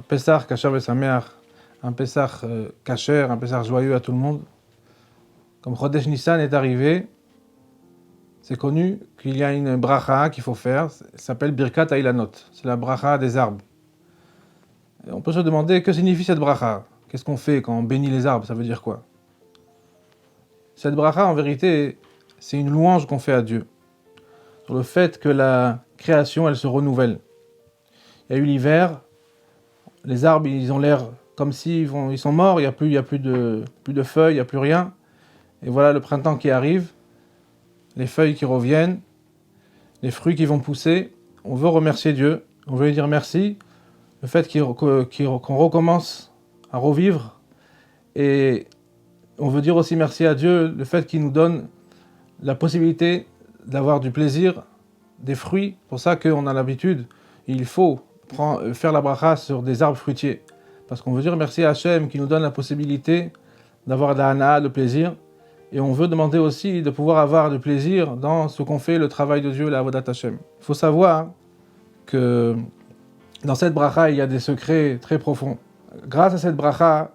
Pessah kasher v'sameach, un Pessah kasher, un Pessah joyeux à tout le monde. Comme Chodesh Nissan est arrivé, c'est connu qu'il y a une bracha qu'il faut faire, ça s'appelle Birkat Ailanot, c'est la bracha des arbres. Et on peut se demander que signifie cette bracha. Qu'est-ce qu'on fait quand on bénit les arbres, ça veut dire quoi? Cette bracha, en vérité, c'est une louange qu'on fait à Dieu, sur le fait que la création, elle se renouvelle. Il y a eu l'hiver, les arbres, ils ont l'air comme s'ils sont morts, il n'y a plus de feuilles, il n'y a plus rien. Et voilà le printemps qui arrive, les feuilles qui reviennent, les fruits qui vont pousser. On veut remercier Dieu, on veut lui dire merci, le fait qu'on recommence à revivre. Et on veut dire aussi merci à Dieu, le fait qu'il nous donne la possibilité d'avoir du plaisir, des fruits. C'est pour ça qu'on a l'habitude, il faut faire la bracha sur des arbres fruitiers. Parce qu'on veut dire merci à Hachem qui nous donne la possibilité d'avoir de la hana, le plaisir. Et on veut demander aussi de pouvoir avoir du plaisir dans ce qu'on fait, le travail de Dieu, la avodat Hachem. Il faut savoir que dans cette bracha, il y a des secrets très profonds. Grâce à cette bracha,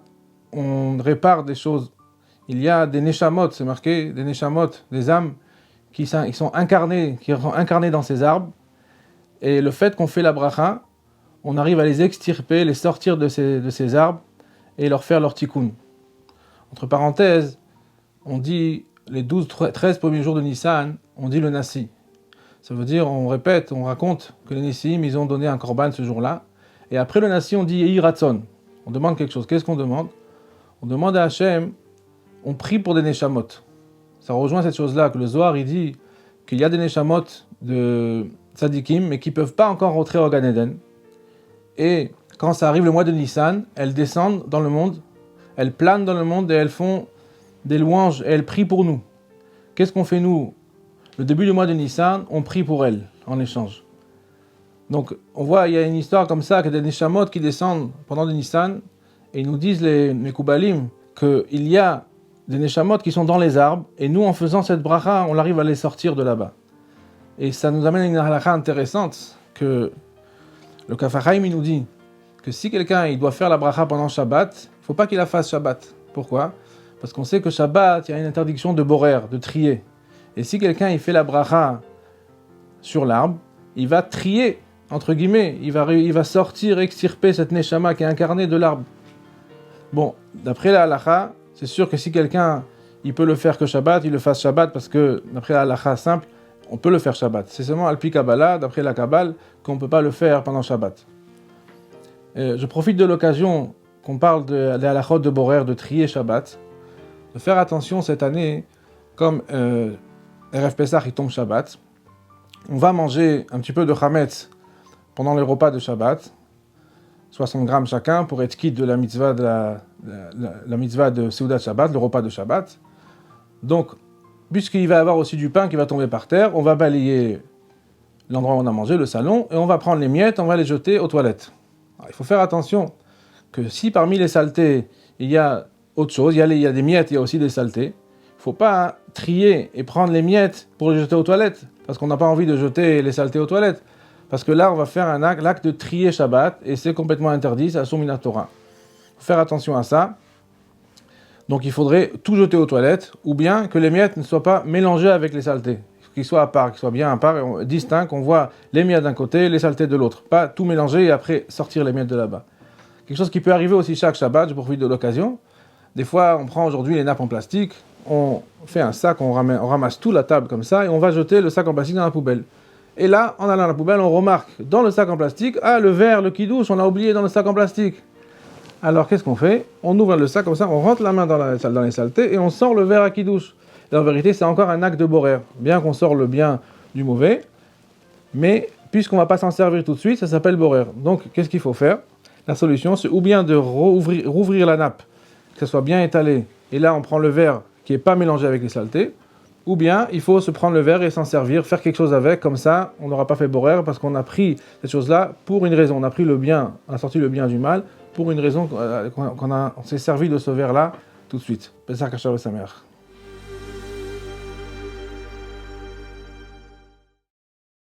on répare des choses. Il y a des neshamot, c'est marqué, des neshamot, des âmes qui sont incarnées dans ces arbres. Et le fait qu'on fait la bracha, on arrive à les extirper, les sortir de ces arbres et leur faire leur tikkun. Entre parenthèses, on dit les 13 premiers jours de Nissan, on dit le Nassi. Ça veut dire, on répète, on raconte que les Nissim, ils ont donné un korban ce jour-là. Et après le Nassi, on dit Yehi Ratzon. On demande quelque chose. Qu'est-ce qu'on demande? On demande à Hachem, on prie pour des Neshamot. Ça rejoint cette chose-là, que le Zohar, il dit qu'il y a des Neshamot de Tzadikim, mais qui ne peuvent pas encore rentrer au Gan Eden. Et quand ça arrive le mois de Nissan, elles descendent dans le monde, elles planent dans le monde et elles font des louanges et elles prient pour nous. Qu'est-ce qu'on fait nous? Le début du mois de Nissan, on prie pour elles en échange. Donc on voit, il y a une histoire comme ça, qu'il y a des Neshamot qui descendent pendant le Nissan et ils nous disent les Mekoubalim qu'il y a des Neshamot qui sont dans les arbres et nous en faisant cette bracha, on arrive à les sortir de là-bas. Et ça nous amène à une halakha intéressante que le Kaf HaChaim, il nous dit que si quelqu'un il doit faire la bracha pendant Shabbat, il ne faut pas qu'il la fasse Shabbat. Pourquoi? Parce qu'on sait que Shabbat, il y a une interdiction de borer, de trier. Et si quelqu'un il fait la bracha sur l'arbre, il va trier, entre guillemets, il va sortir, extirper cette neshama qui est incarnée de l'arbre. Bon, d'après la halakha, c'est sûr que si quelqu'un il peut le faire que Shabbat, il le fasse Shabbat parce que d'après la halakha simple, on peut le faire Shabbat. C'est seulement Alpi Kabbalah, d'après la Kabbale, qu'on ne peut pas le faire pendant Shabbat. Je profite de l'occasion qu'on parle des halachot de Borer, de trier Shabbat, de faire attention cette année, comme Erev Pessah il tombe Shabbat, on va manger un petit peu de Chametz pendant les repas de Shabbat, 60 grammes chacun pour être quitte de la mitzvah la mitzvah de Seudat Shabbat, le repas de Shabbat. Donc, puisqu'il va y avoir aussi du pain qui va tomber par terre, on va balayer l'endroit où on a mangé, le salon, et on va prendre les miettes, on va les jeter aux toilettes. Alors, il faut faire attention que si parmi les saletés, il y a autre chose, il y a des miettes, il y a aussi des saletés, il ne faut pas trier et prendre les miettes pour les jeter aux toilettes, parce qu'on n'a pas envie de jeter les saletés aux toilettes, parce que là, on va faire l'acte de trier Shabbat, et c'est complètement interdit, c'est Asur Minat Torah. Il faut faire attention à ça. Donc il faudrait tout jeter aux toilettes, ou bien que les miettes ne soient pas mélangées avec les saletés. Qu'ils soient à part, qu'ils soient bien à part, distincts, qu'on voit les miettes d'un côté, les saletés de l'autre. Pas tout mélanger et après sortir les miettes de là-bas. Quelque chose qui peut arriver aussi chaque Shabbat, je profite de l'occasion. Des fois, on prend aujourd'hui les nappes en plastique, on fait un sac, on ramasse tout la table comme ça, et on va jeter le sac en plastique dans la poubelle. Et là, en allant à la poubelle, on remarque dans le sac en plastique, le verre, le kidouche, on l'a oublié dans le sac en plastique. Alors qu'est-ce qu'on fait? On ouvre le sac comme ça, on rentre la main dans les saletés et on sort le verre à kidouche. Et en vérité, c'est encore un acte de borer. Bien qu'on sort le bien du mauvais, mais puisqu'on ne va pas s'en servir tout de suite, ça s'appelle borer. Donc qu'est-ce qu'il faut faire? La solution, c'est ou bien de rouvrir la nappe, que ça soit bien étalé, et là on prend le verre qui n'est pas mélangé avec les saletés, ou bien il faut se prendre le verre et s'en servir, faire quelque chose avec, comme ça on n'aura pas fait borer, parce qu'on a pris cette chose-là pour une raison. On a pris le bien, on a sorti le bien du mal, pour une raison on s'est servi de ce verre-là tout de suite. Pessah kasher v'sameach.